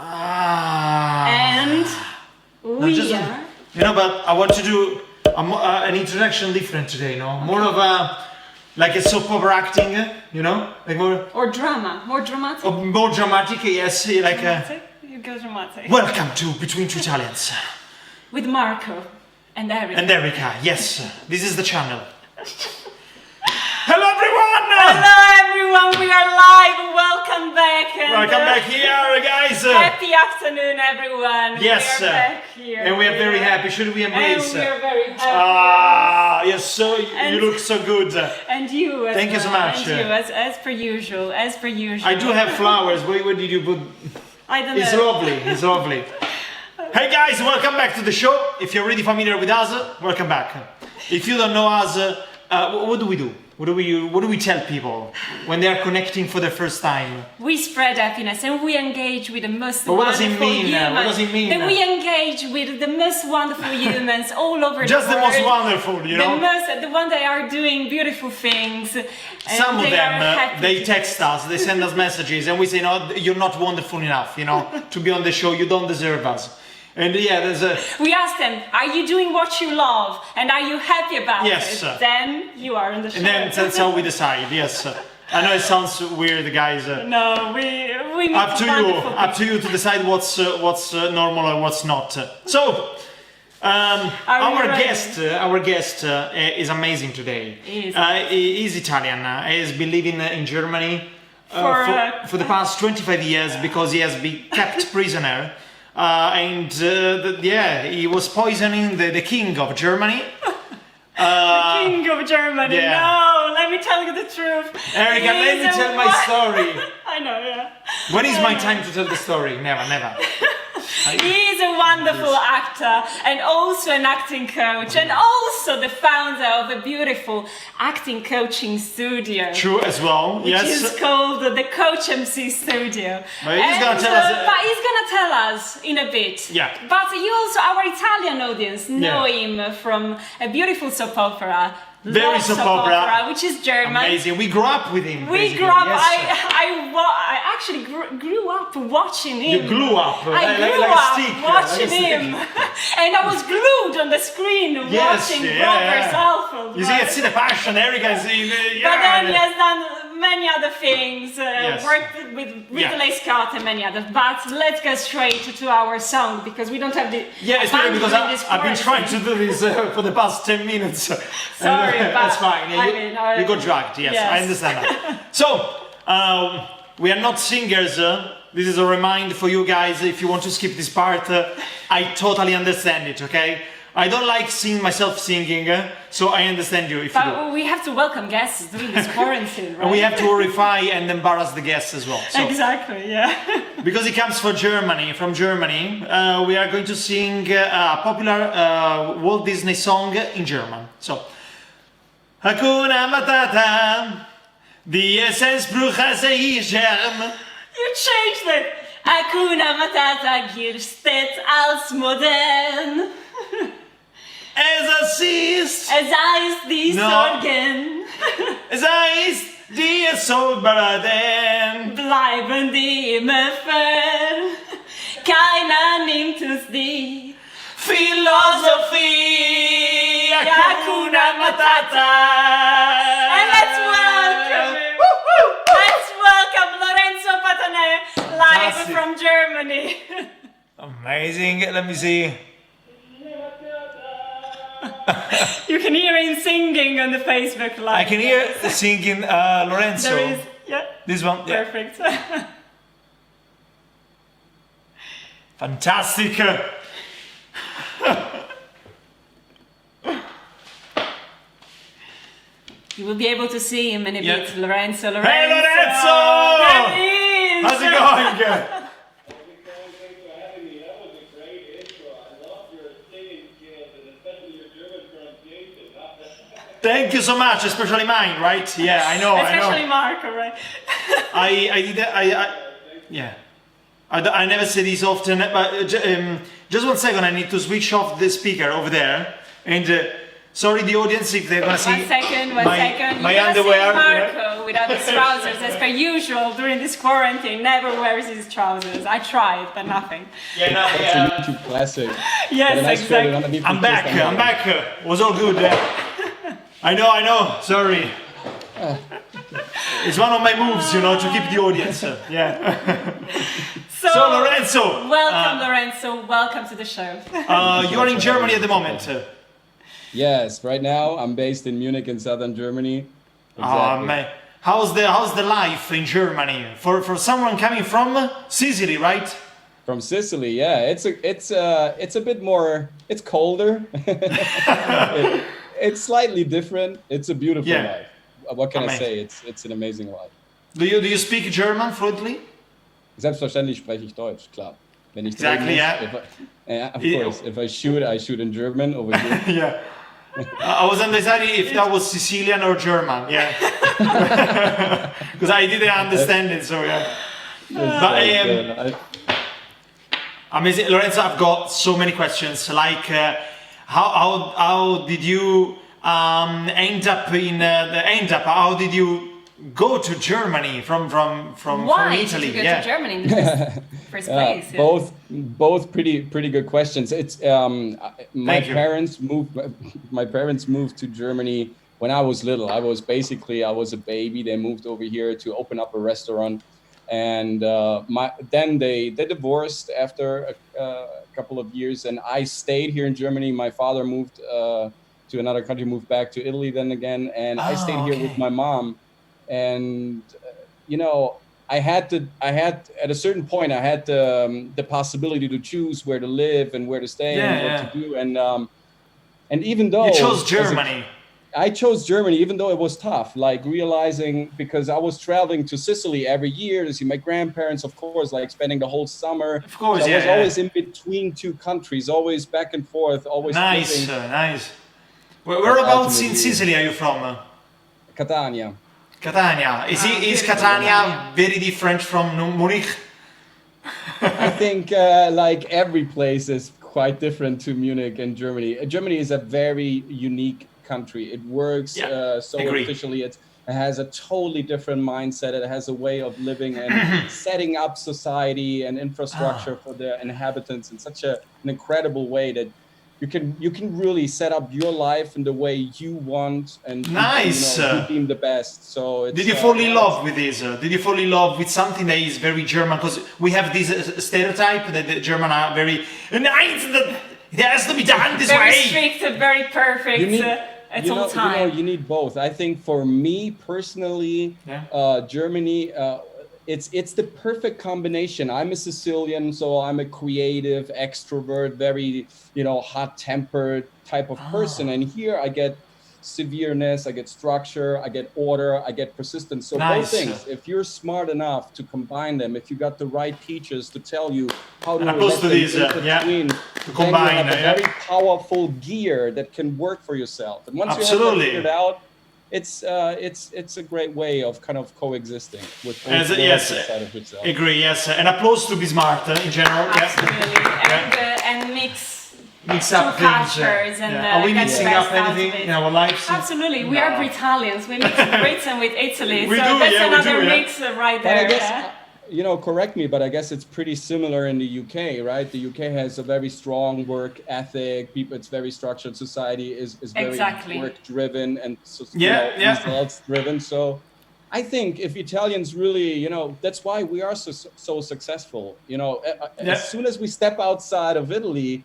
And we are... You know, but I want to do an introduction different today, no? More of a, like a soap opera acting, you know? Like more... Or drama, more dramatic. Or more dramatic, yes, like dramatic? You go dramatic. Welcome to Between Two Italians. With Marco and Erica. And Erica, yes. This is the channel. Hello everyone! Hello everyone, we are live, welcome back. And, Welcome back here, guys. Happy afternoon everyone. Yes. We are back here. And we are very happy, should we embrace? And we are very happy. Ah, yes, so you look so good. And you as Thank you so much. And you, as per usual, as per usual. I do have flowers, where did you put? I don't know. It's lovely, it's lovely. Hey guys, welcome back to the show. If you're already familiar with us, welcome back. If you don't know us, what do we do? What do we tell people when they are connecting for the first time? We spread happiness and we engage with the most But what does wonderful it mean? humans. What does it mean? That we engage with the most wonderful humans all over Just the world. the most wonderful, you know? The one that are doing beautiful things. Some of them, they text us, they send us messages, and we say, no, you're not wonderful enough, you know, to be on the show, you don't deserve us. And yeah, there's a... We ask them, are you doing what you love? And are you happy about yes. it? Then you are on the show. And then that's how we decide, yes. I know it sounds weird, guys. No, we need up to you to decide what's normal and what's not. So, our guest is amazing today. He is Italian. He has been living in Germany for the past 25 years because he has been kept prisoner. He was poisoning the king of Germany. The king of Germany. Yeah. No, let me tell you the truth. Erica, let me tell my story. I know, yeah. When is my time to tell the story? Never. He's a wonderful actor and also an acting coach and also the founder of a beautiful acting coaching studio. True as well, yes. Which is called the COACHMC studio. But he's gonna tell us. But he's gonna tell us in a bit. Yeah. But you also, our Italian audience, know him from a beautiful soap opera. Very soap opera, which is German. Amazing. We grew up with him. We grew up. Yes. I actually grew up watching him. You grew up. I grew up watching him, and I was glued on the screen watching Robert Alford. You see the passion, Erica. But then he has done many other things. Worked with Ridley Scott and many others. But let's go straight to our song because we don't have the. Yeah, it's funny because I've been trying to do this for the past 10 minutes. Sorry, but that's fine. You got dragged. Yes, I understand that. So we are not singers. This is a reminder for you guys. If you want to skip this part, I totally understand it. Okay. I don't like seeing myself singing, so I understand you if you do. We have to welcome guests during this quarantine, right? And we have to horrify and embarrass the guests as well. So, exactly, yeah. Because he comes from Germany, we are going to sing a popular Walt Disney song in German. So, Hakuna Matata, die Essensbruch ich germ. You changed it. Hakuna Matata gilt stets als modern. Es ist die Sorgen. Es ist die Sorgen. Bleiben die immer fern. Keiner nimmt uns die Philosophie. Hakuna Matata. And let's welcome Lorenzo Patané, live from Germany. Amazing. Let me see. You can hear him singing on the Facebook Live. I can hear singing Lorenzo. There is, This one. Perfect. Fantastic. You will be able to see him in a bit, Lorenzo. Hey Lorenzo! There he is! How's it going? Thank you so much, especially mine, right? Yeah, I know. Especially Marco, right? I never say this often, but just 1 second, I need to switch off the speaker over there. And sorry, the audience, if they're gonna see One second. my underwear. Marco without his trousers, as per usual during this quarantine. Never wears his trousers. I tried, but nothing. Yeah, no, That's a YouTube classic. Yes, exactly. I'm back. It was all good. I know. Sorry. It's one of my moves, you know, to keep the audience. Yeah. So Lorenzo. Welcome, Lorenzo. Welcome to the show. You are in Germany at the moment. Yes, right now I'm based in Munich in southern Germany. Man. How's the life in Germany for someone coming from Sicily, right? From Sicily, yeah. It's a bit more. It's colder. It's slightly different. It's a beautiful life. What can I say? It's an amazing life. Do you speak German fluently? Selbstverständlich spreche ich Deutsch, klar. Wenn ich exactly, of course. If I shoot in German over here. Yeah. I was undecided if that was Sicilian or German. Yeah. Because I didn't understand it, so yeah. But amazing, Lorenzo. I've got so many questions. Like, how did you end up in How did you go to Germany from Italy? Why did you go to Germany in the first place? Both pretty good questions. It's my parents moved to Germany when I was little. I was a baby. They moved over here to open up a restaurant, and then they divorced after a couple of years, and I stayed here in Germany. My father moved to another country, moved back to Italy then again, and I stayed here with my mom. And I had at a certain point I had the possibility to choose where to live and where to stay and what to do, and even though you chose Germany, I chose Germany, even though it was tough, like realizing, because I was traveling to Sicily every year to see my grandparents, of course, like spending the whole summer. Of course, so I was always in between two countries, always back and forth, always. Nice. Whereabouts in Sicily are you from? Catania. Is Catania very different from Munich? I think like every place is quite different to Munich and Germany. Germany is a very unique country. It works officially. It has a totally different mindset. It has a way of living and setting up society and infrastructure for the inhabitants in such an incredible way that you can really set up your life in the way you want and you deem the best. So it's, did you fall in love with this? Did you fall in love with something that is very German? Because we have this stereotype that the German are very nice. That it has to be done this way. Very strict and very perfect at all time. You need both. I think for me personally, Germany. It's the perfect combination. I'm a Sicilian, so I'm a creative, extrovert, very, hot-tempered type of person. And here I get severeness, I get structure, I get order, I get persistence. So both things, if you're smart enough to combine them, if you got the right teachers to tell you how to combine, then you have a very powerful gear that can work for yourself. And once you have that figured out, it's a great way of kind of coexisting with both side of yourself. Agree, yes, and applause to be smart in general. Absolutely, and mix up cultures and are we mixing up anything in our lives? Absolutely, we are Britalians. We mix Britain with Italy, that's another mix right there. But I guess, correct me, but I guess it's pretty similar in the UK, right? The UK has a very strong work ethic. It's very structured. Society is very work driven and results driven. So I think if Italians really, that's why we are so successful. As soon as we step outside of Italy,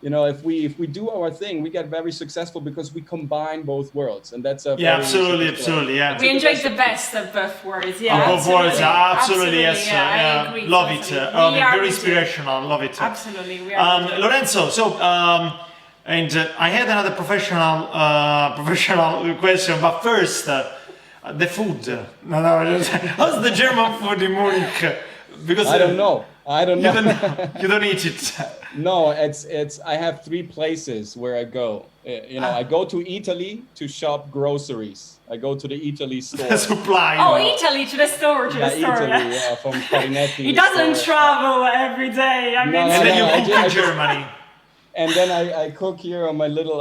if we do our thing, we get very successful because we combine both worlds, and that's absolutely. We enjoy the best of both worlds. Absolutely, yes. I agree. Love it. Very inspirational. Love it. Absolutely, we are. Lorenzo, so and I had another professional question, but first, the food. How's the German food in Munich? Because I don't know. You don't eat it. No, it's. I have 3 places where I go. I go to Italy to shop groceries. I go to the Italy store. Supply. Italy to the store. Italy, from Carinetti. He doesn't travel every day. And then you cook in Germany. And then I cook here on my little.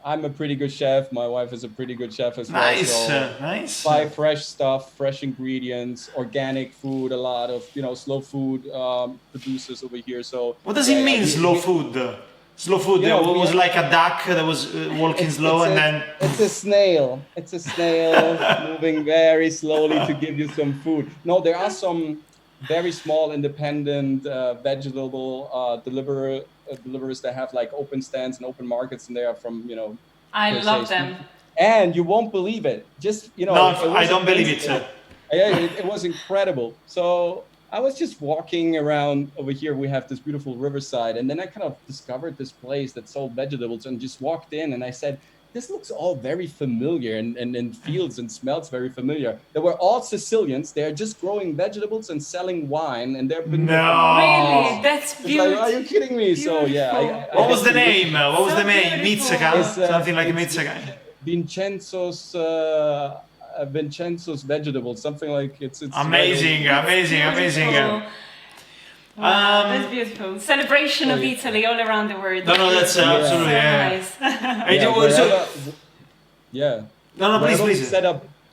I'm a pretty good chef. My wife is a pretty good chef as well. Nice, So nice. buy fresh stuff, fresh ingredients, organic food. A lot of slow food producers over here. So What does it mean, slow food? Slow food. There was like a duck that was walking slow, and then it's a snail. It's a snail moving very slowly to give you some food. No, there are some very small independent vegetable deliverers that have like open stands and open markets, and they are from I love them. And you won't believe it. Just no, I don't believe it. It was incredible. So I was just walking around over here. We have this beautiful riverside, and then I kind of discovered this place that sold vegetables, and just walked in, and I said, this looks all very familiar and feels and smells very familiar. They were all Sicilians. They're just growing vegetables and selling wine, and they've been really, that's beautiful. Like, are you kidding me? Beautiful. So yeah. What was the name? What was the name? Mizzica? Something like Mizzica. Vincenzo's vegetables, something like it's amazing. That's beautiful. Celebration of Italy all around the world. No, that's absolutely nice. Please.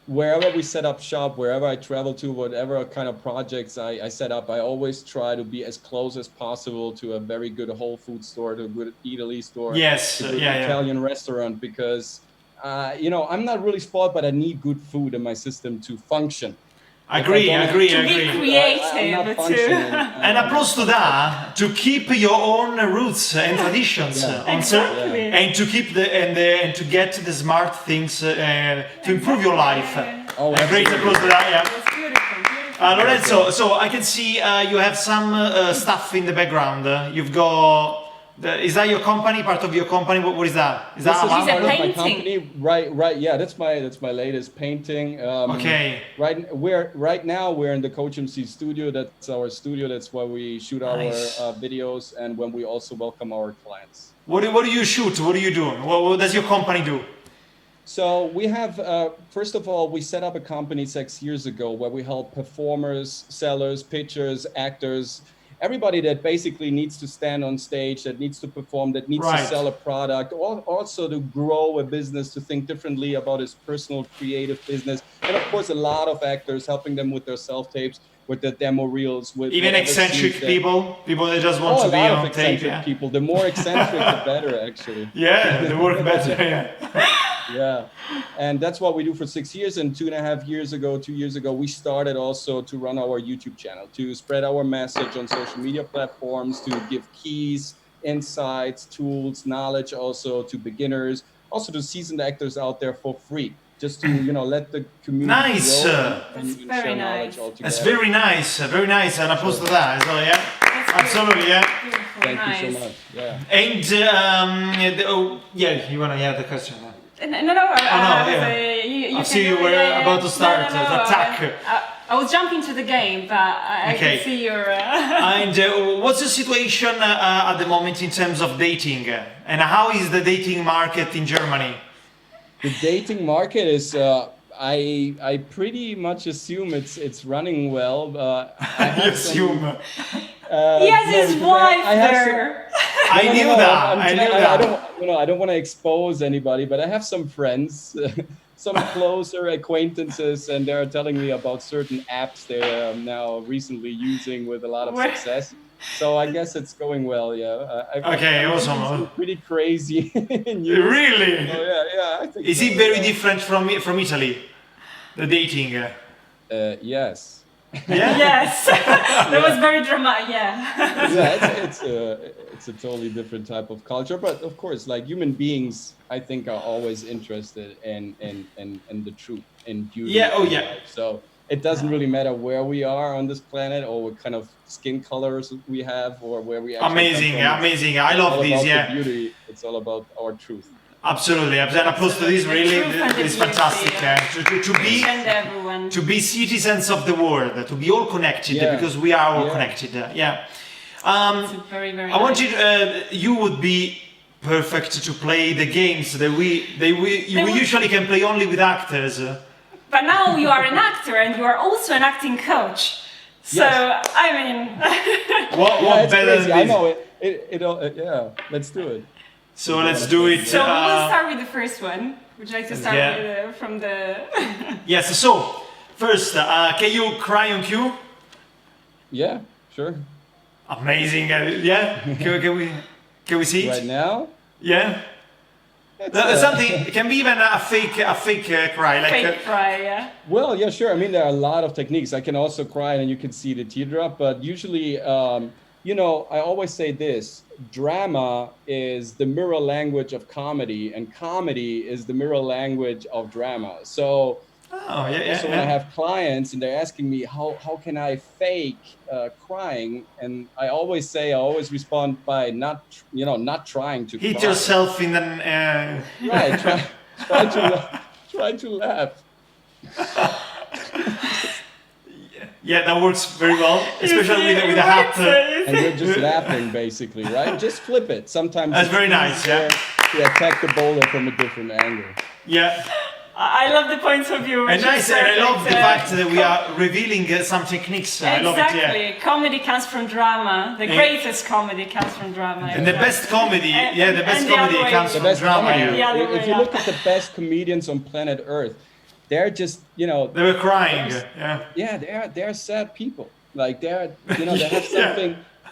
Wherever we set up shop, wherever I travel to, whatever kind of projects I set up, I always try to be as close as possible to a very good Whole Food store, to a good Italy store, yes, to a good Italian restaurant, because I'm not really spoiled, but I need good food in my system to function. Agree. To be creative too. And applause to that, to keep your own roots and traditions, and to keep and to get the smart things to improve your life. Great applause to that. That's beautiful. Lorenzo, so I can see you have some stuff in the background. You've got. Is that your company? Part of your company? What is that? Is that part of my company? Right. Yeah, that's my latest painting. Okay. Right now we're in the COACHMC studio. That's our studio. That's where we shoot our videos, and when we also welcome our clients. What do you shoot? What do you do? What does your company do? So we have, first of all, we set up a company 6 years ago where we help performers, sellers, pitchers, actors, everybody that basically needs to stand on stage, that needs to perform, that needs to sell a product, or also to grow a business, to think differently about his personal creative business. And of course, a lot of actors, helping them with their self-tapes, with their demo reels, with even eccentric people that just want to be on tape. People. The more eccentric, the better, actually. Yeah, they work better. Yeah, and that's what we do for 6 years. And 2.5 years ago, 2 years ago, we started also to run our YouTube channel, to spread our message on social media platforms, to give keys, insights, tools, knowledge also to beginners, also to seasoned actors out there for free. Just to let the community grow and share knowledge all together. That's very nice, and applause to that. So absolutely, Thank you so much. Yeah. And you wanna the question? No. I see you were about to start the attack. I was jumping to the game, but I can see your. And what's the situation at the moment in terms of dating? And how is the dating market in Germany? The dating market is, I pretty much assume it's running well. You assume? He has his wife there. I knew that. I don't want to expose anybody, but I have some friends, some closer acquaintances, and they're telling me about certain apps they're now recently using with a lot of success. So I guess it's going well, yeah. Awesome. Pretty crazy. Really? I think. Is it very different from Italy? The dating? Yes. Yeah? Yes. That was very dramatic. Yeah, it's a totally different type of culture, but of course, like human beings, I think are always interested in the truth, in beauty. Yeah. So it doesn't really matter where we are on this planet or what kind of skin colors we have or where we actually amazing. I love this. The beauty. It's all about our truth. Absolutely. And applause to this. Really, it's fantastic. To be citizens of the world, to be all connected, because we are all connected. I want you would be perfect to play the games that we usually can play only with actors. But now you are an actor and you are also an acting coach. So I mean, what better than this? I know it. Let's do it. So let's do it. So we will start with the first one. Would you like to start with, from the... Yes, so first, can you cry on cue? Yeah, sure. Amazing, yeah? Can we see it? Right now? Yeah? Something, it can be even a fake cry. Like fake cry, yeah. Well, yeah, sure. I mean, there are a lot of techniques. I can also cry and you can see the teardrop, but usually, you know, I always say this, drama is the mirror language of comedy and comedy is the mirror language of drama. So, so when I have clients and they're asking me, how can I fake crying? And I always respond by not trying to hit cry. yourself in the... Right, try to laugh. Yeah, that works very well, especially with a hat. And you're just laughing, basically, right? Just flip it. Sometimes that's very nice, yeah. To attack the bowler from a different angle. Yeah. I love the points of view. And I love the fact that we are revealing some techniques. Exactly. I love it, yeah. Comedy comes from drama. The greatest comedy comes from drama. And the best comedy, the best comedy comes from drama. If you look at the best comedians on planet Earth, they're just, you know, they were crying. They're sad people. Like they have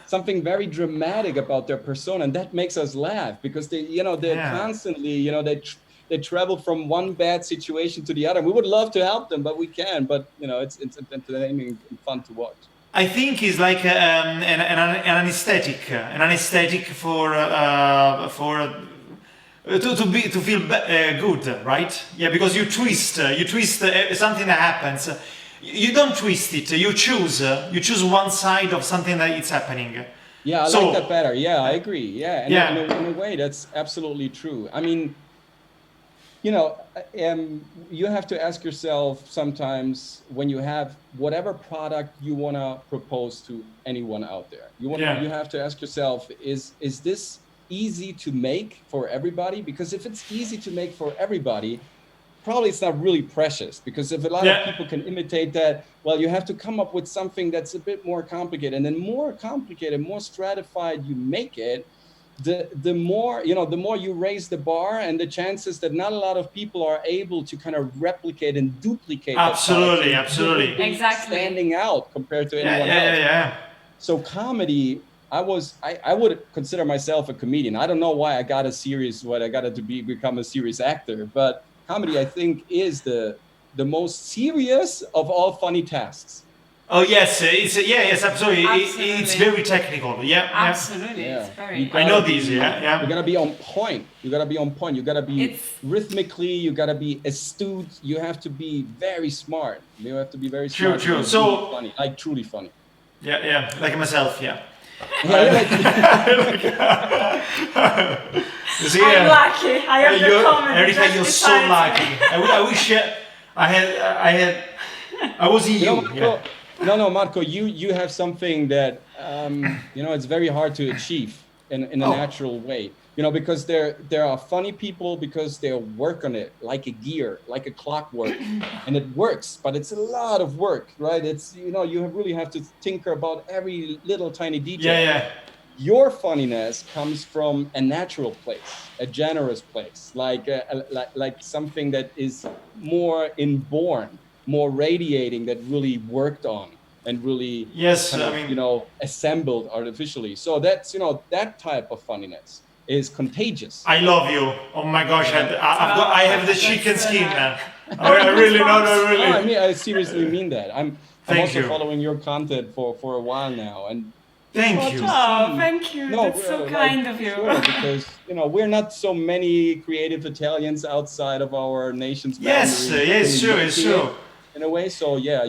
something very dramatic about their persona, and that makes us laugh because they're constantly, they travel from one bad situation to the other. We would love to help them, but we can. But it's entertaining and fun to watch. I think it's like an anesthetic for to feel good, right? Yeah, because you twist something that happens. You don't twist it. You choose one side of something that it's happening. Yeah, I like that better. Yeah, I agree. Yeah, and in a way, that's absolutely true. I mean, you have to ask yourself sometimes when you have whatever product you want to propose to anyone out there. You have to ask yourself, is this easy to make for everybody? Because if it's easy to make for everybody, probably it's not really precious, because if a lot of people can imitate that, well, you have to come up with something that's a bit more complicated, and then more complicated, more stratified you make it, the more you raise the bar, and the chances that not a lot of people are able to kind of replicate and duplicate absolutely exactly standing out compared to anyone else. So comedy, I would consider myself a comedian. I don't know why I got to become a serious actor, but comedy, I think, is the most serious of all funny tasks. Oh yes, absolutely. It's very technical. Yeah, absolutely. Yeah. It's very. I know these. Yeah. You gotta be on point. You gotta be rhythmically. You gotta be astute. You have to be very smart. You have to be very smart. True. So funny, like truly funny. Yeah, like myself. Yeah. You see, I'm lucky. I have the comment. Erika, you're so lucky. I wish I was in you. No, Marco, you have something that it's very hard to achieve in a natural way. Because there are funny people because they work on it like a gear, like a clockwork, and it works, but it's a lot of work, right? It's you really have to tinker about every little tiny detail. Yeah. Your funniness comes from a natural place, a generous place, like something that is more inborn, more radiating, that really worked on and really assembled artificially. So that's that type of funniness is contagious. I love you. Oh my gosh, I have the chicken skin now. I really really. No, I mean, I seriously mean that. I'm also following your content for a while now, and thank you. Oh, thank you. That's so kind of you. Sure, because we're not so many creative Italians outside of our nation's boundaries. It's true. In a way, so yeah,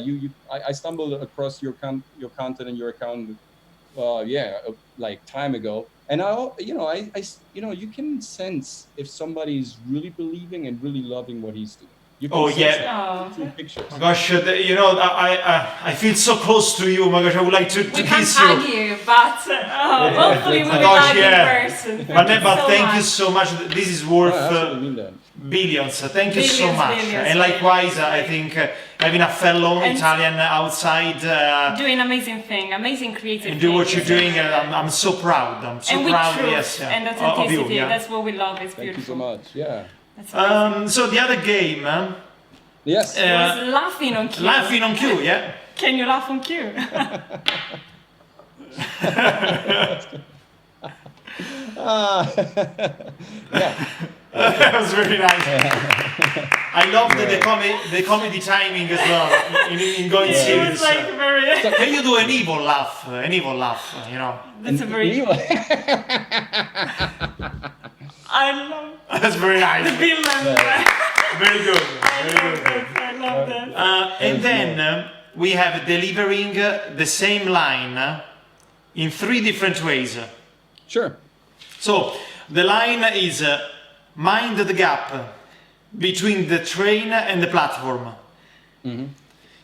I stumbled across your content and your account, like time ago, and you can sense if somebody's really believing and really loving what he's doing. You can through pictures. Oh my gosh, I feel so close to you. Oh my gosh, I would like to kiss you. We can't hug you, but hopefully we will hug in person. But thank you so much. This is worth Billions. Thank you so Billions, much. billions. And likewise, I think having a fellow Italian outside doing amazing creative and do what things. you're doing, I'm so proud. I'm so and with proud, truth yes, and of authenticity. you. Yeah. That's what we love. It's Thank beautiful. you so much. Yeah. That's amazing. So the other game, Yes. It was laughing on cue. laughing on cue, yeah. Can you laugh on cue? Yeah. That was very nice. I love the comedy timing as well in going It serious. was like very. Can you do an evil laugh? You know. That's a very. I love That's very nice. the villain. Very good. I Very love good. that. I love that. And then we have delivering the same line in 3 different ways. Sure. So the line is mind the gap between the train and the platform. Mm-hmm.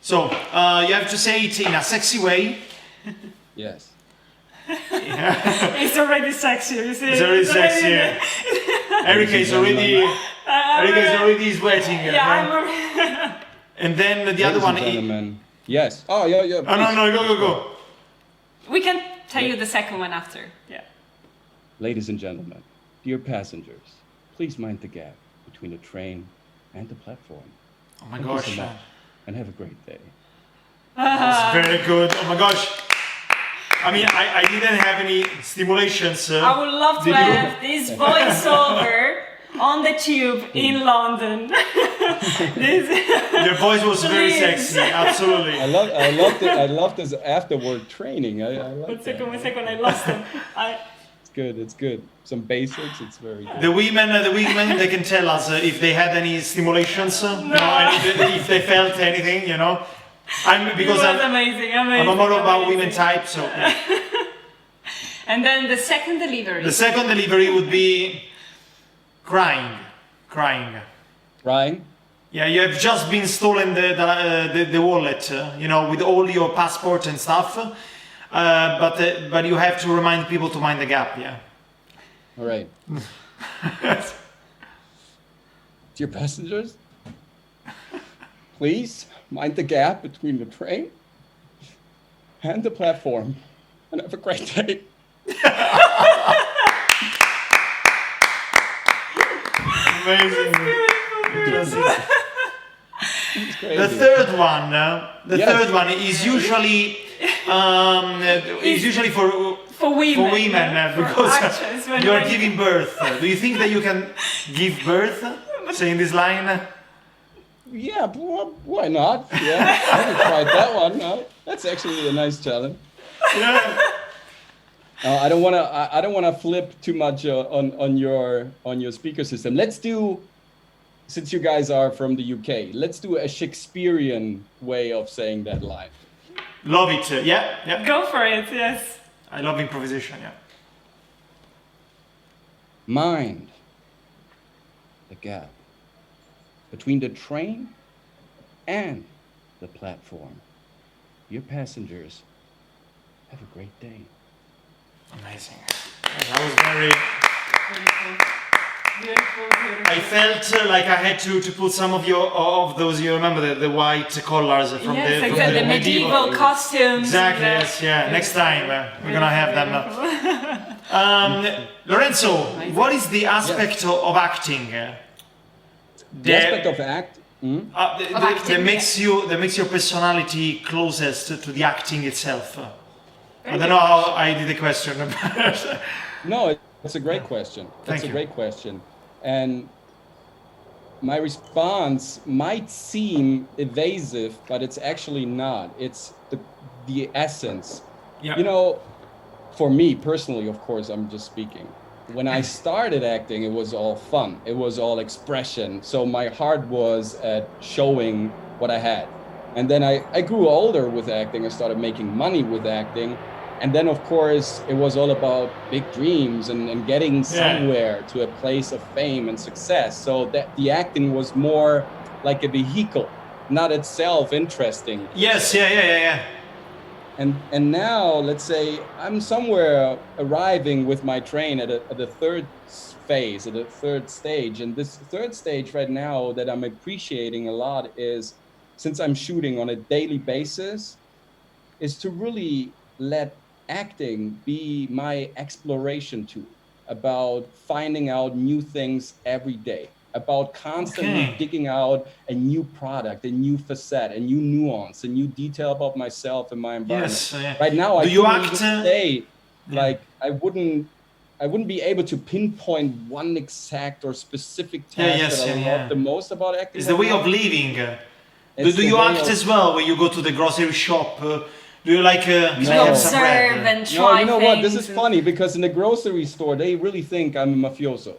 So you have to say it in a sexy way. Yes. It's already sexy. You see? It's already sexy. Erika is already sweating. Yeah, I'm already. And then the Ladies other one and is. gentlemen. Yes. Oh, yeah, yeah. Oh, no, go. We can tell you the second one after. Yeah. Ladies and gentlemen, dear passengers, please mind the gap between the train and the platform. Oh my Thank you gosh. so much, and have a great day. That's very good. Oh my gosh. I mean, I didn't have any stimulations. I would love to have this voiceover on the tube in London. Your voice was very Please. sexy. Absolutely. I love this afterward training. I like One that. second, I lost them. It's good. Some basics, it's very good. The women, they can tell us if they had any stimulations, if they felt anything, you know. Because It was amazing. I'm a more about women type, so. And then the second delivery. The second delivery would be crying. Ryan? Yeah, you have just been stolen the wallet, you know, with all your passport and stuff. But you have to remind people to mind the gap, yeah. All right. Dear passengers, please mind the gap between the train and the platform, and have a great day. Amazing. It's crazy. The third one is usually for women. Because actors, when you are they- giving birth. Do you think that you can give birth? Saying this line. Yeah, why not? Yeah, I haven't tried that one. No, that's actually a nice challenge. Yeah. I don't want to flip too much on your speaker system. Let's do, since you guys are from the UK, let's do a Shakespearean way of saying that line. Love it. Yeah. Go for it, yes. I love improvisation. Yeah. Mind the gap between the train and the platform. Your passengers have a great day. Amazing. That was very. Beautiful. I felt like I had to put some of those. You remember the white collars from Yes, the exactly. The medieval costumes. Exactly. and Yes. Yeah. Next time we're gonna have them. Lorenzo, what is the aspect of acting? The aspect of act. That makes your personality closest to the acting itself. I don't know how I did the question. No, it's a great question. Thank It's a you. great question. And my response might seem evasive, but it's actually not. It's the essence. Yeah. You know, for me personally, of course, I'm just speaking. When I started acting, it was all fun. It was all expression. So my heart was at showing what I had. And then I grew older with acting. I started making money with acting. And then, of course, it was all about big dreams and getting somewhere to a place of fame and success. So that the acting was more like a vehicle, not itself interesting. Yes. Yeah. And now, let's say I'm somewhere arriving with my train at a third phase, at a third stage. And this third stage right now that I'm appreciating a lot is, since I'm shooting on a daily basis, is to really let acting be my exploration tool about finding out new things every day, about constantly digging out a new product, a new facet, a new nuance, a new detail about myself and my environment. Yes. Right now, I you couldn't act? even say, like, I wouldn't be able to pinpoint one exact or specific task that I love the most about acting. It's the way of living. Do you act as well when you go to the grocery shop? Do you like observe and try? No, you know what? This is funny because in the grocery store they really think I'm a mafioso.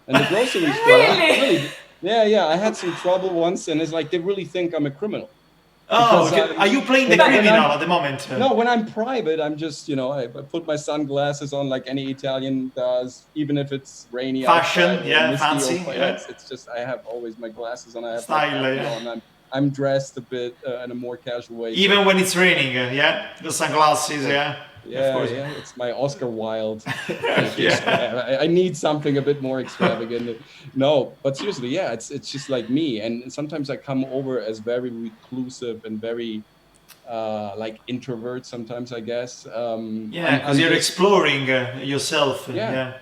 In the grocery store, really? Yeah. I had some trouble once, and it's like they really think I'm a criminal. Oh, okay. Are you playing the criminal at the moment? No, when I'm private, I'm just, I put my sunglasses on like any Italian does, even if it's rainy Fashion, outside, fancy. It's just I have always my glasses on. I have style, on. I'm dressed a bit in a more casual way. Even when it's raining, the sunglasses, Yeah, it's my Oscar Wilde. I need something a bit more extravagant. No, but seriously, yeah, it's just like me. And sometimes I come over as very reclusive and very like introvert sometimes, I guess. Because you're exploring yourself. True, yeah.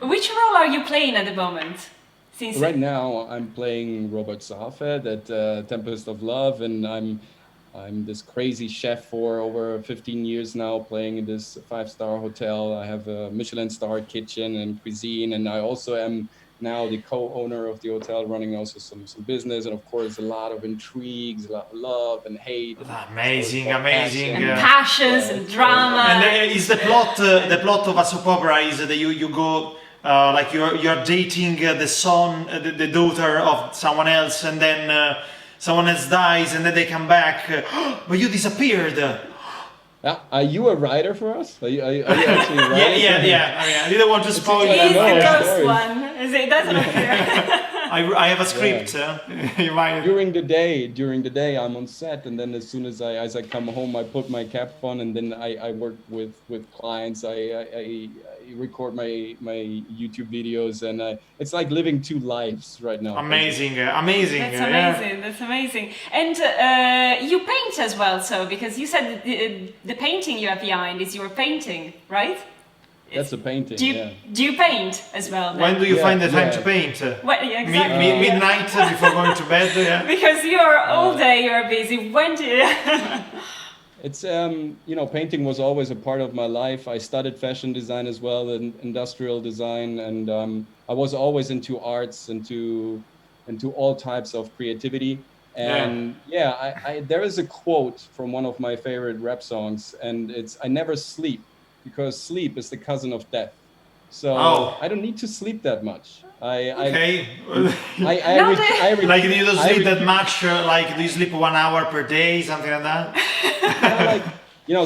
Which role are you playing at the moment? Right now, I'm playing Robert Safed at Tempest of Love, and I'm this crazy chef for over 15 years now, playing in this 5-star hotel. I have a Michelin-starred kitchen and cuisine, and I also am now the co-owner of the hotel, running also some business, and of course a lot of intrigues, a lot of love and hate. Amazing. And passions and drama. And is the plot of a soap opera is that you go. Like you're dating the daughter of someone else, and then someone else dies, and then they come back, but you disappeared. Are you a writer for us? Are you actually a writer? Yeah. I didn't want to spoil you. He's the ghost one. It doesn't appear. I have a script. You might. During the day, I'm on set, and then as soon as I come home, I put my cap on, and then I work with clients. I record my YouTube videos, and it's like living 2 lives right now. Amazing. That's amazing. That's amazing. And you paint as well, so because you said the painting you have behind is your painting, right? That's a painting. Do you paint as well? Then? When do you find the time to paint? Exactly. Midnight before going to bed. Yeah. Because you're all day you're busy. When do you? It's painting was always a part of my life. I studied fashion design as well, and industrial design, and I was always into arts, into all types of creativity. And there is a quote from one of my favorite rap songs, and it's, "I never sleep, because sleep is the cousin of death." So I don't need to sleep that much. Okay. Like, do you don't sleep that much? Like, do you sleep 1 hour per day, something like that?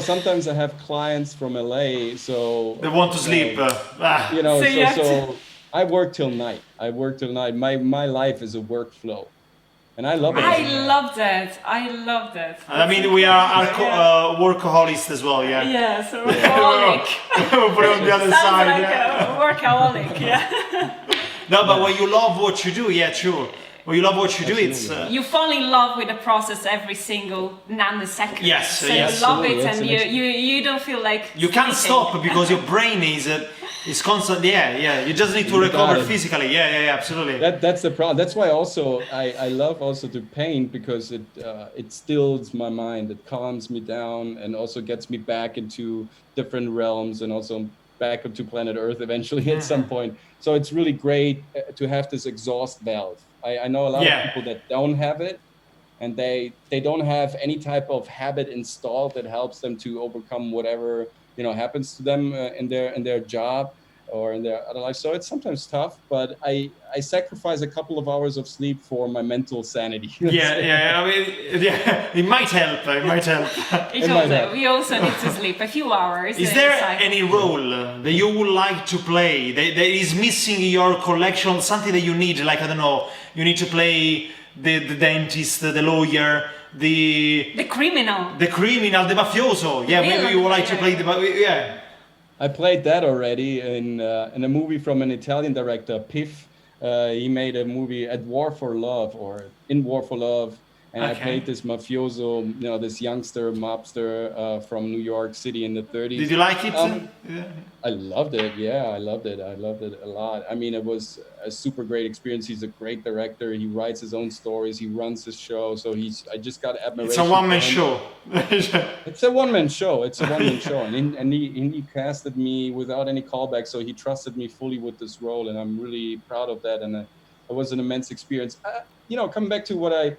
Sometimes I have clients from LA, so they want to sleep. So I work till night. My life is a workflow. And I love it. I love that. I mean, we are workaholics as well, yeah. Yeah, so workaholic. Put it on the other side. Sounds like a workaholic, yeah. No, but when you love what you do, true. When you love what you do, it's... You fall in love with the process every single nanosecond. Yes, so you love it, and you don't feel like... You can't stop because your brain is constant. You just need to recover physically. Yeah, absolutely. That's the problem. That's why also I love also to paint, because it stills my mind. It calms me down and also gets me back into different realms, and also back into planet Earth eventually at some point. So it's really great to have this exhaust valve. I know a lot of people that don't have it, and they don't have any type of habit installed that helps them to overcome whatever happens to them in their job or in their other life. So it's sometimes tough, but I sacrifice a couple of hours of sleep for my mental sanity. I mean, it might help. We also need to sleep a few hours. Is there any role that you would like to play that is missing in your collection? Something that you need, like, I don't know, you need to play the dentist, the lawyer, the criminal, the mafioso. Yeah, maybe you would like to play the yeah. I played that already in a movie from an Italian director, Piff. He made a movie at War for Love or In War for Love. And I played this mafioso, you know, this youngster mobster from New York City in the 30s. Did you like it? Yeah. I loved it. Yeah, I loved it. I loved it a lot. I mean, it was a super great experience. He's a great director. He writes his own stories. He runs his show. So I just got admiration. It's a one-man show. It's a one-man show. It's a one-man show. And he casted me without any callback. So he trusted me fully with this role. And I'm really proud of that. And it was an immense experience. You know, coming back to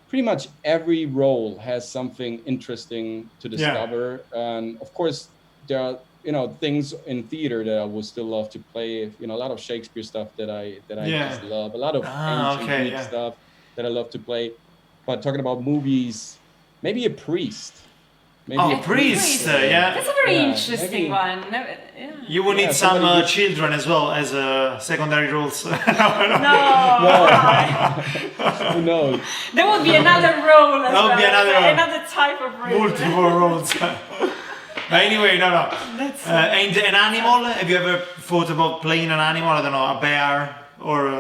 pretty much every role has something interesting to discover. And of course, there are, you know, things in theater that I would still love to play. You know, a lot of Shakespeare stuff that I just love. A lot of ancient Greek stuff that I love to play. But talking about movies, maybe a priest. Maybe a priest, yeah. That's a very interesting one. You will need some children as well as secondary roles. No. Who knows? There will be another role as well. Be another type of role. Multiple roles. But anyway, no. And an animal? Have you ever thought about playing an animal? I don't know, a bear or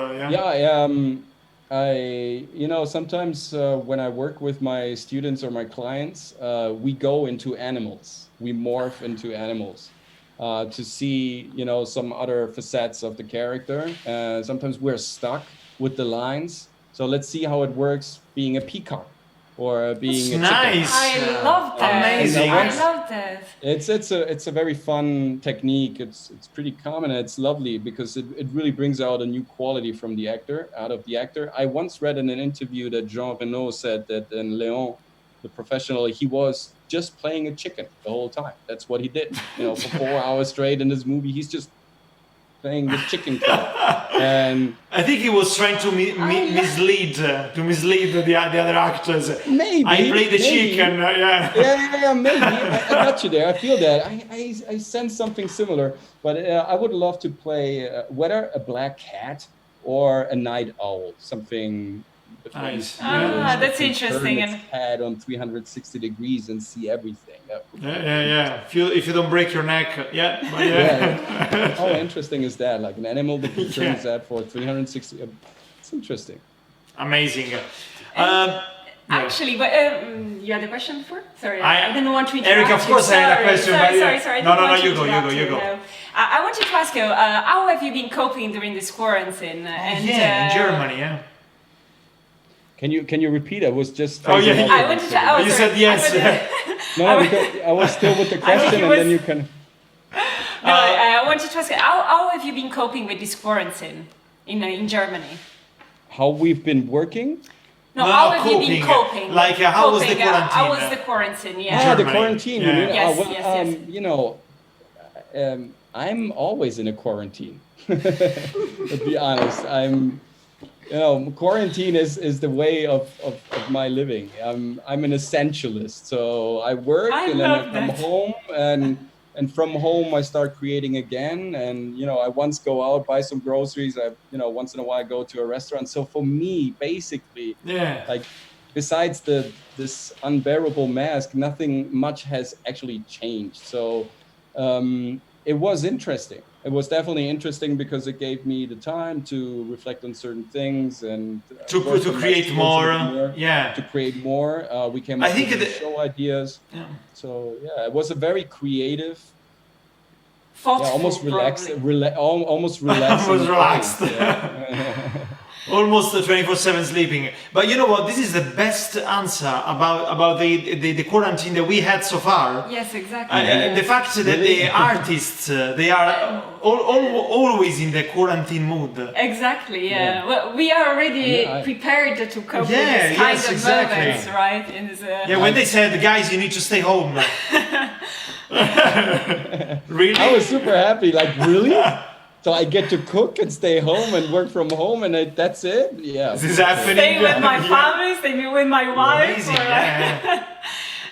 you know, sometimes when I work with my students or my clients, we go into animals. We morph into animals to see, you know, some other facets of the character. Sometimes we're stuck with the lines. So let's see how it works being a peacock or being a chicken. Nice. I love that. Amazing. I love that. It's a very fun technique. It's pretty common. And it's lovely because it really brings out a new quality from the actor, out of the actor. I once read in an interview that Jean Reno said that in Léon, the professional, he was just playing a chicken the whole time. That's what he did. You know, for 4 hours straight in this movie, he's just playing the chicken killer. And I think he was trying to mislead the other actors. Maybe I played the chicken. Yeah. Maybe I got you there. I feel that. I sense something similar. But I would love to play whether a black cat or a night owl. Something. Nice. That's interesting. And head on 360 degrees and see everything. Yeah. If you don't break your neck, How interesting is that? Like an animal that can turn its head for 360. It's interesting. Amazing. Actually, but you had a question before? Sorry, I didn't want to interrupt Eric, of course, I had a question. Sorry. No, you go. I wanted to ask you, how have you been coping during this quarantine? In Germany, Can you repeat? I was just. I wanted to. You said yes. No, because I was still with the question, and then you can. No, I wanted to ask you, how have you been coping with this quarantine in Germany? How we've been working? No, how have you been coping? Like, how was the quarantine? How was the quarantine? Yeah. The quarantine. Yeah. Yes. You know, I'm always in a quarantine. To be honest, you know, quarantine is the way of my living. I'm an essentialist, so I work and then I come home, and from home I start creating again. And you know, I once go out, buy some groceries. Once in a while I go to a restaurant. So for me, basically, like besides this unbearable mask, nothing much has actually changed. So it was interesting. It was definitely interesting because it gave me the time to reflect on certain things and to create more. To create more. We came up with show ideas. Yeah. So it was a very creative, thoughtful, almost relaxed, almost relaxed. Almost 24/7 sleeping. But you know what? This is the best answer about the quarantine that we had so far. Yes, exactly. The fact that the artists, they are always in the quarantine mood. Exactly, yeah. Well, we are already prepared to cope with this kind of moments, right? When they said, guys, you need to stay home. Really? I was super happy. Like, really? So I get to cook and stay home and work from home, and that's it. Yeah. This is happening. Stay with my family, stay with my wife. Amazing,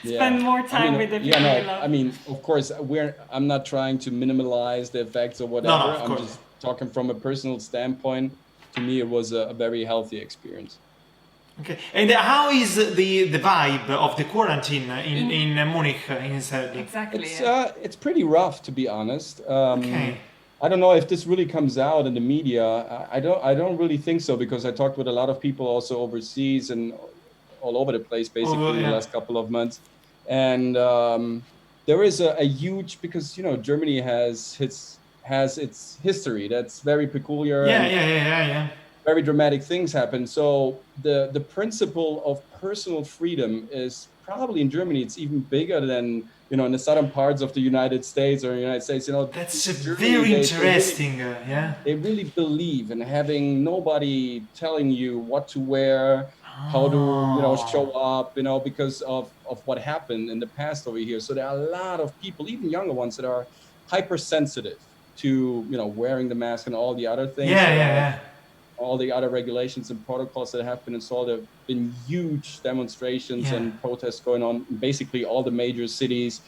Spend more time with the people we love. I mean, of course, I'm not trying to minimize the effects or whatever. No, of course. I'm just talking from a personal standpoint. To me, it was a very healthy experience. Okay. And how is the vibe of the quarantine in Munich instead? Exactly. It's pretty rough, to be honest. Okay. I don't know if this really comes out in the media. I don't really think so, because I talked with a lot of people also overseas and all over the place, basically, in the last couple of months. And there is a huge, because Germany has its history that's very peculiar. Yeah. Very dramatic things happen. So the principle of personal freedom is probably in Germany, it's even bigger than in the southern parts of the United States or United States. That's Germany, very interesting. They really believe in having nobody telling you what to wear, how to show up, because of what happened in the past over here. So there are a lot of people, even younger ones, that are hypersensitive to wearing the mask and all the other things. All the other regulations and protocols that have been installed. There have been huge demonstrations and protests going on in basically all the major cities.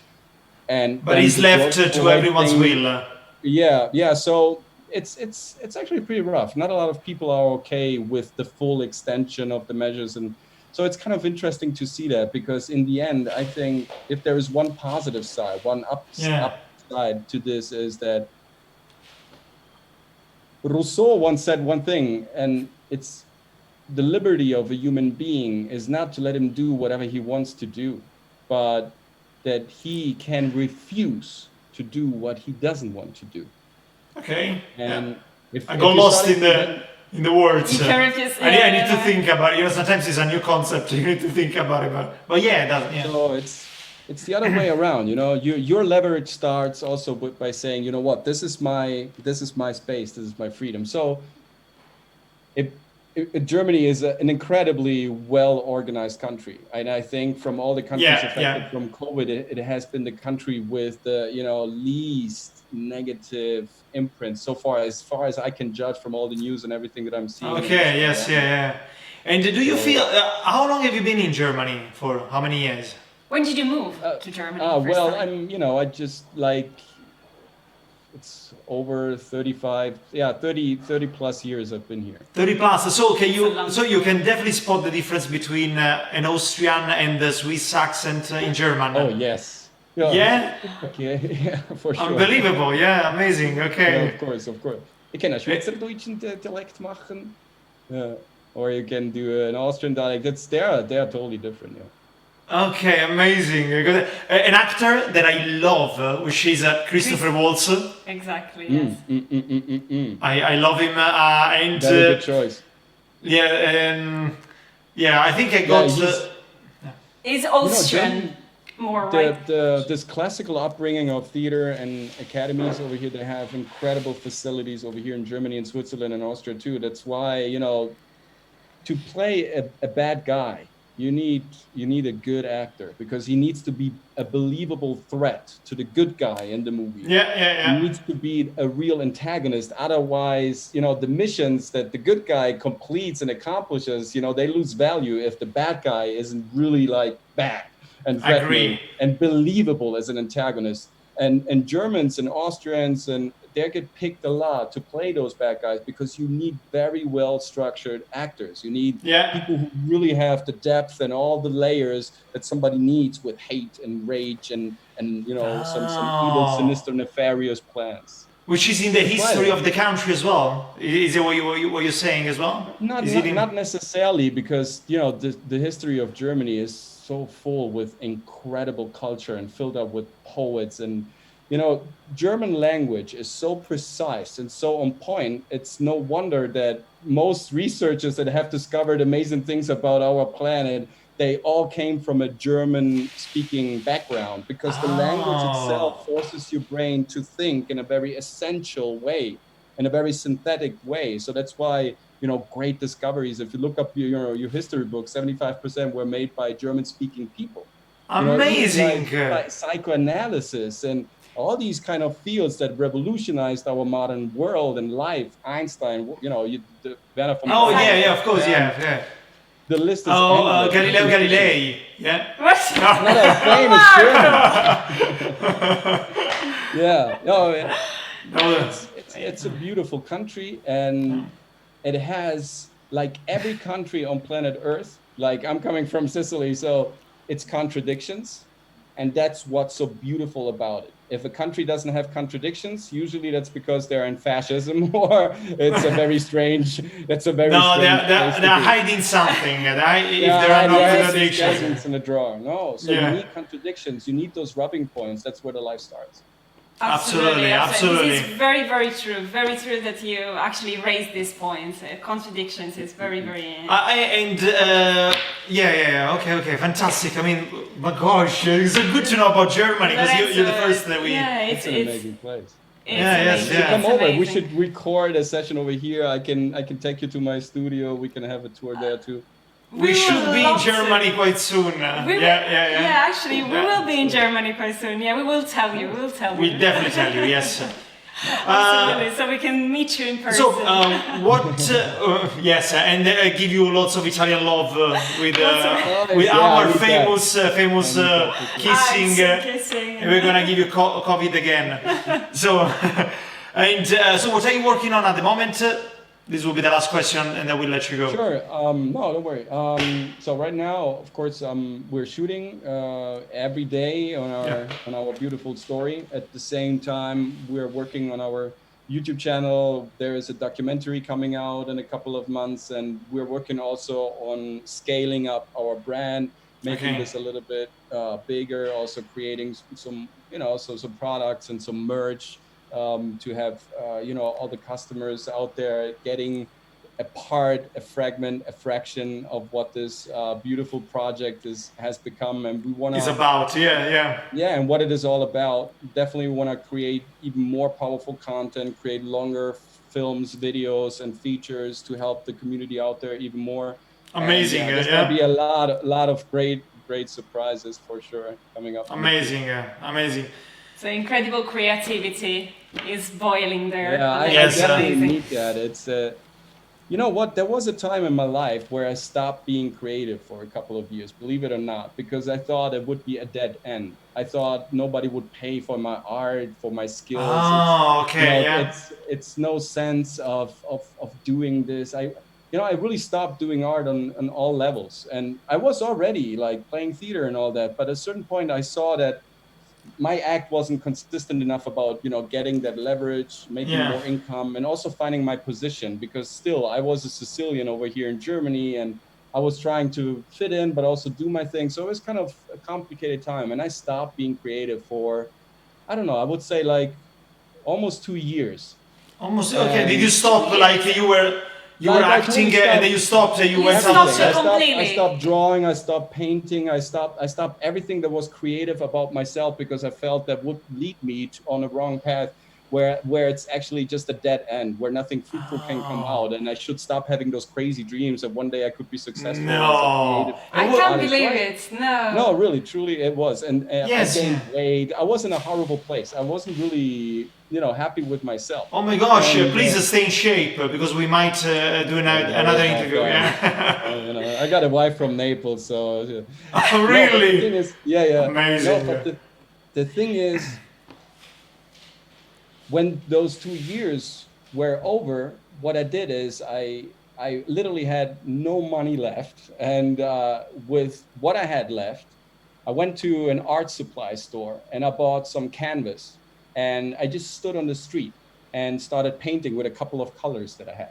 But it's left to everyone's will. Yeah. So it's actually pretty rough. Not a lot of people are okay with the full extension of the measures, and so it's kind of interesting to see that, because in the end, I think if there is one positive side, one upside to this, is that Rousseau once said one thing, and it's the liberty of a human being is not to let him do whatever he wants to do, but that he can refuse to do what he doesn't want to do. Okay. And I got lost in the words. I need to think about it. Sometimes it's a new concept. You need to think about it. But So it's the other way around. Your leverage starts also by saying, you know what, this is my space, this is my freedom. So Germany is an incredibly well-organized country, and I think from all the countries affected from COVID, it has been the country with the least negative imprint so far as I can judge from all the news and everything that I'm seeing. Okay. And do you feel? How long have you been in Germany for? How many years? When did you move to Germany? Well, I just it's over 35, 30 plus years I've been here. 30 plus. So you can definitely spot the difference between an Austrian and the Swiss accent in German. Oh yes. Yeah. Okay. Yeah, for sure. Unbelievable. Yeah. Amazing. Okay. Yeah, of course. You can a Schweizerdeutschen dialect machen. Or you can do an Austrian dialect. They are totally different. Yeah. Okay, amazing. An actor that I love, which is Christopher Waltz. Exactly. Yes. I love him, and very good choice. I think I got. He's Austrian, more right. This classical upbringing of theater and academies over here, they have incredible facilities over here in Germany and Switzerland and Austria too. That's why to play a bad guy, you need a good actor, because he needs to be a believable threat to the good guy in the movie. He needs to be a real antagonist. Otherwise, the missions that the good guy completes and accomplishes, they lose value if the bad guy isn't really bad and threatening and believable as an antagonist. And Germans and Austrians, and they get picked a lot to play those bad guys, because you need very well structured actors. You need people who really have the depth and all the layers that somebody needs, with hate and rage and some evil, sinister, nefarious plans. Which is in the history of the country as well. Is it what you're saying as well? Not necessarily, because the history of Germany is so full with incredible culture and filled up with poets, and German language is so precise and so on point. It's no wonder that most researchers that have discovered amazing things about our planet, they all came from a German speaking background, because the language itself forces your brain to think in a very essential way, in a very synthetic way. So that's why great discoveries. If you look up your history books, 75% were made by German-speaking people. Amazing. Like psychoanalysis and all these kind of fields that revolutionized our modern world and life. Einstein, Werner von Braun. Of course, yeah. The list is endless. Galileo Galilei. Yeah. What? Not a famous German. No, it's a beautiful country, and it has like every country on planet Earth, like I'm coming from Sicily, so it's contradictions. And that's what's so beautiful about it. If a country doesn't have contradictions, usually that's because they're in fascism or it's a very strange, that's a very no, strange they're hiding something. If there are no contradictions. in a drawer. No, so you need contradictions. You need those rubbing points. That's where the life starts. Absolutely. This is very, very true. Very true that you actually raised these points. Contradictions is very, very. Okay, fantastic. I mean, my gosh, it's so good to know about Germany because you're the first that we. Yeah, it's an amazing place. Come over. We should record a session over here. I can take you to my studio. We can have a tour there too. We should be in Germany quite soon. Yeah, actually, we will be in Germany quite soon. Yeah, we will tell you. We will tell you. We'll definitely tell you, yes. Absolutely, so we can meet you in person. So, yes, and give you lots of Italian love with our famous kissing. We're gonna give you COVID again. So, so what are you working on at the moment? This will be the last question, and then we'll let you go. Sure. No, don't worry. So right now, of course, we're shooting every day on our beautiful story. At the same time, we're working on our YouTube channel. There is a documentary coming out in a couple of months, and we're working also on scaling up our brand, making this a little bit bigger. Also creating some products and some merch. To have all the customers out there getting a fraction of what this beautiful project has become, and we want to. It's about and what it is all about. Definitely want to create even more powerful content, create longer films, videos, and features to help the community out there even more. Amazing. There's gonna be a lot of great surprises for sure coming up. Amazing. So incredible creativity is boiling there. Yeah, I definitely need that. It's you know what? There was a time in my life where I stopped being creative for a couple of years, believe it or not, because I thought it would be a dead end. I thought nobody would pay for my art, for my skills. Oh, It's no sense of doing this. I really stopped doing art on all levels, and I was already like playing theater and all that. But at a certain point, I saw that my act wasn't consistent enough about getting that leverage, making more income, and also finding my position, because still I was a Sicilian over here in Germany, and I was trying to fit in but also do my thing. So it was kind of a complicated time, and I stopped being creative for, I don't know, I would say like almost 2 years. Almost. Did you stop you were acting and then you stopped? You went completely. I stopped drawing. I stopped painting. I stopped everything that was creative about myself, because I felt that would lead me on a wrong path, where it's actually just a dead end, where nothing fruitful can come out, and I should stop having those crazy dreams that one day I could be successful. No, I can't believe it. No, really, truly, it was, and I gained weight. I was in a horrible place. I wasn't really happy with myself. Oh my gosh, please stay in shape, because we might do another interview. I got a wife from Naples, so. Oh, really? The thing is, amazing. No, but the thing is, when those 2 years were over, what I did is I literally had no money left, and with what I had left, I went to an art supply store and I bought some canvas. And I just stood on the street and started painting with a couple of colors that I had.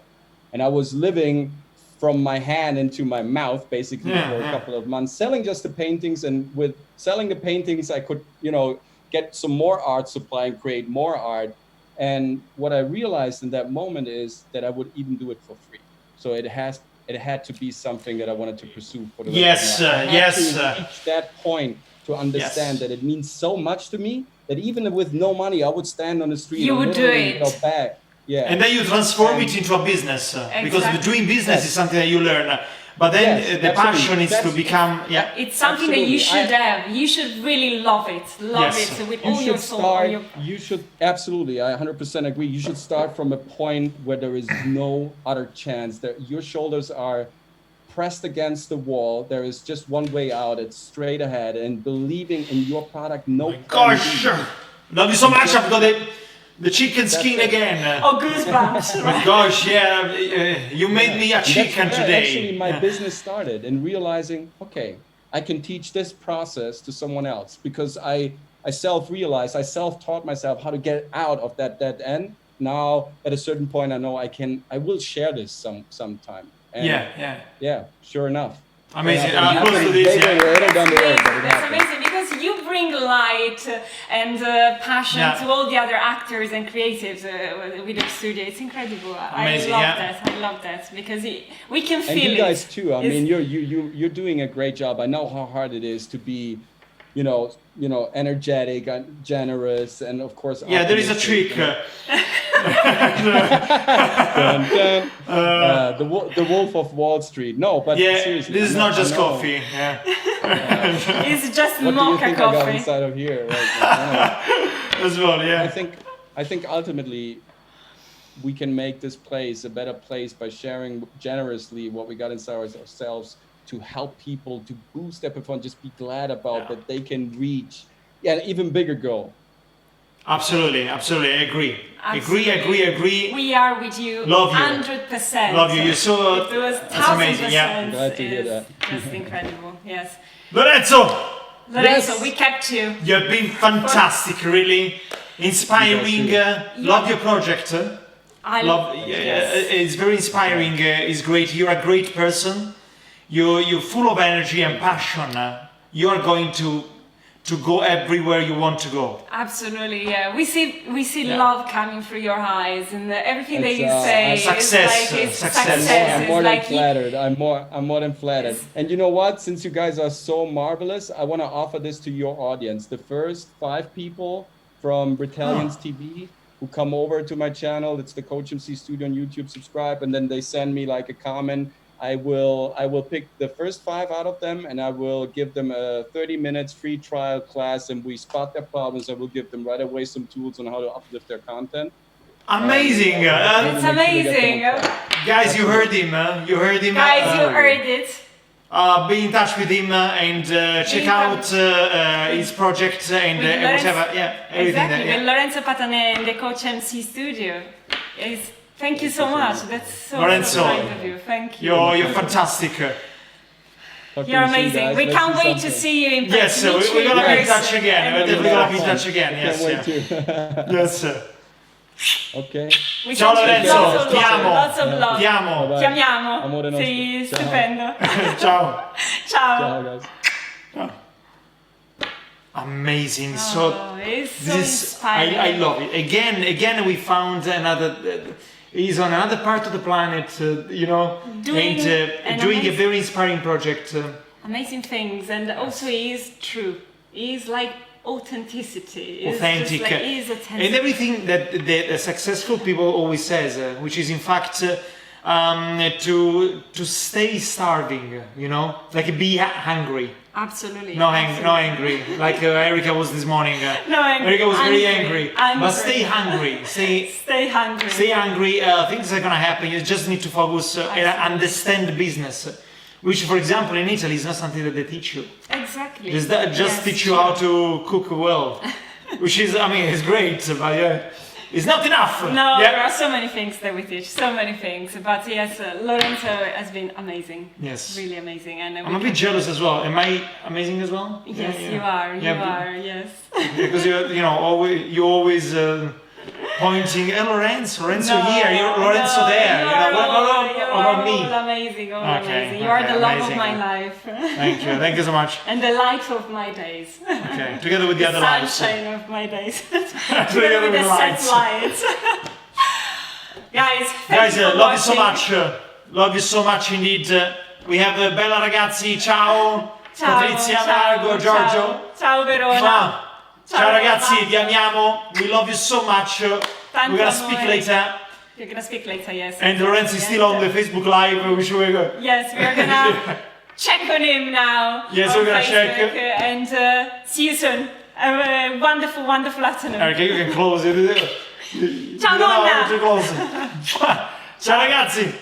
And I was living from my hand into my mouth, basically, for a couple of months, selling just the paintings. And with selling the paintings, I could, get some more art supply and create more art. And what I realized in that moment is that I would even do it for free. So it had to be something that I wanted to pursue for the rest of my life. I had to reach that point to understand that it means so much to me, that even with no money, I would stand on the street. You would do it. And then you transform it into a business, because doing business is something that you learn. But then the passion is to become. It's something that you should have. You should really love it. Love it with all your soul. You should absolutely. I 100% agree. You should start from a point where there is no other chance. That your shoulders are pressed against the wall. There is just one way out. It's straight ahead, and believing in your product. Gosh, love you so much. I've got The chicken skin again. Oh, goosebumps. My gosh, yeah, you made me a chicken today. Actually, my business started in realizing, okay, I can teach this process to someone else because I self-realized, I self-taught myself how to get out of that dead end. Now, at a certain point, I know I will share this sometime. And yeah, sure enough. Amazing. That's amazing because you bring light and passion to all the other actors and creatives with the studio. It's incredible. Amazing, I love that because we can feel it. And you guys too. I mean, you're doing a great job. I know how hard it is to be, you know, energetic and generous, and of course. Yeah, there is a trick. The Wolf of Wall Street. No, but seriously, this is not just coffee. Yeah. It's just what mocha do you think coffee. I got inside of here? Right? As well, yeah. I think ultimately we can make this place a better place by sharing generously what we got inside ourselves to help people to boost their performance. Just be glad about that they can reach an even bigger goal. Absolutely, absolutely, I agree. Agree. We are with you. Love you. 100%. Love you. You're so. It was That's amazing. Yeah. I'm glad to hear that. Just incredible. Yes. Lorenzo, we kept you. you've been fantastic. Really inspiring. Love your project. I love. It's very inspiring. It's great. You're a great person. You're full of energy and passion. You are going to go everywhere you want to go. Absolutely, yeah. We see love coming through your eyes, and everything that you say success. is like success. I'm more than flattered. I'm more than flattered. And you know what? Since you guys are so marvelous, I want to offer this to your audience. The first 5 people from Britalians TV who come over to my channel, it's the COACHMC Studio on YouTube, subscribe, and then they send me like a comment. I will pick the first 5 out of them, and I will give them a 30 minutes free trial class, and we spot their problems. I will give them right away some tools on how to uplift their content. Amazing! It's amazing! Guys, you heard him. You heard him. Guys, you heard it. Be in touch with him and check out his project and whatever. Yeah, everything. Exactly. With Lorenzo Patanè in the COACHMC studio. Thank you so much. That's so kind of you. Thank you. You're fantastic. You're amazing. We can't wait to see you in person. Yes, we're gonna be in touch again. We're definitely gonna be in touch again. Yes. Ok. Ciao Lorenzo, ti amo. Lots of love. Ti amo. Ti amiamo. Sei stupendo. Ciao. Ciao. Guys. Ciao. Amazing. It's so inspiring. I love it. Again, we found another. He's on another part of the planet, doing a very inspiring project. Amazing things, and also he is true. He is like authenticity. Authentic. He's authentic. And everything that the successful people always says, which is in fact to stay starving, like be hungry. Absolutely. No angry. Like Erica was this morning. No angry. Erica was very angry. But stay hungry. Stay hungry. Stay hungry. Things are gonna happen. You just need to focus and understand the business. Which, for example, in Italy is not something that they teach you. Exactly. Just teach you how to cook well. Which is, it's great, but it's not enough. No, there are so many things that we teach, so many things. But yes, Lorenzo has been amazing. Yes. Really amazing. And I'm a bit jealous as well. Am I amazing as well? Yes, you are. You are, yes. Because you're always pointing, Lorenzo here, you're Lorenzo there. About me. Amazing, amazing. You are the love of my life. Thank you so much. And the light of my days. Okay, together with the other lights. Sunshine of my days. Together with the lights. Guys, love you so much. Love you so much indeed. We have Bella Ragazzi, ciao. Patrizia, Margo, Giorgio. Ciao Verona. Ciao ragazzi, vi amiamo. We love you so much. We're gonna speak later. We're gonna speak later, yes. And Lorenzo is still on the Facebook Live. Yes, we are gonna check on him now. Yes, we're gonna check. And see you soon. A wonderful, wonderful afternoon. Okay, you can close it. Ciao, Nonna. Ciao ragazzi.